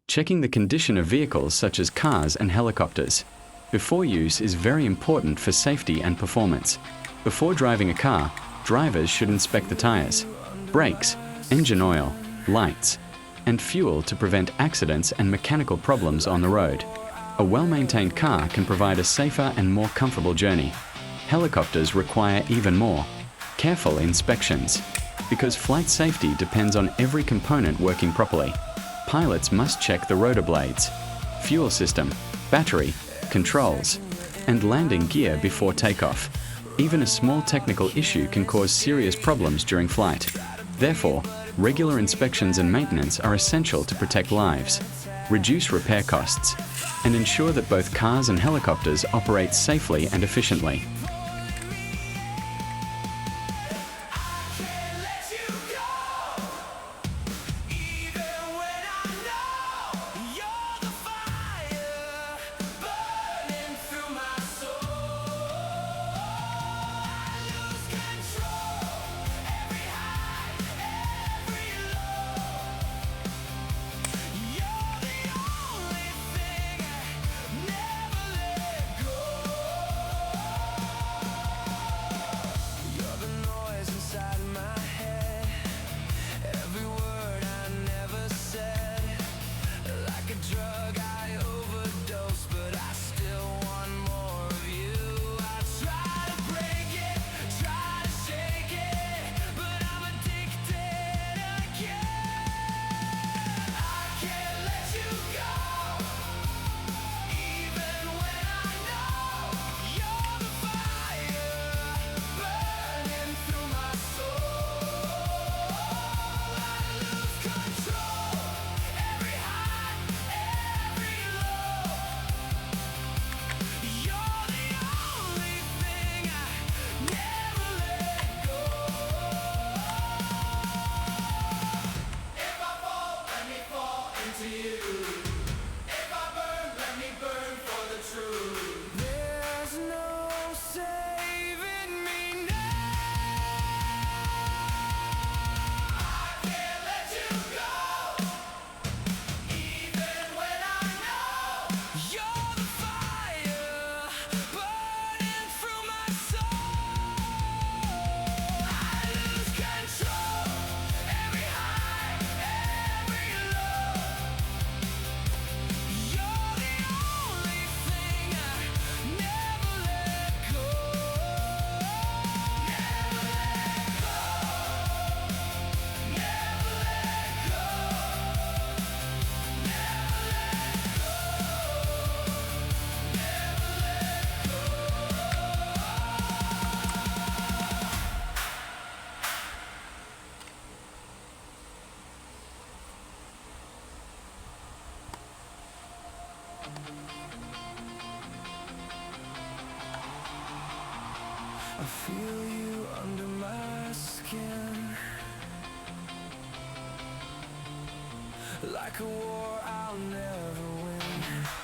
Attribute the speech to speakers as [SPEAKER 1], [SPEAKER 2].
[SPEAKER 1] Checking the condition of vehicles such as cars and helicopters before use is very important for safety and performance. Before driving a car, drivers should inspect the tires, brakes, engine oil, lights, and fuel to prevent accidents and mechanical problems on the road. A well-maintained car can provide a safer and more comfortable journey. Helicopters require even more careful inspections because flight safety depends on every component working properly. Pilots must check the rotor blades, fuel system, battery, controls, and landing gear before takeoff. Even a small technical issue can cause serious problems during flight. Therefore, regular inspections and maintenance are essential to protect lives, reduce repair costs, and ensure that both cars and helicopters operate safely and efficiently.
[SPEAKER 2] I feel you under my skin, like a war I'll never win.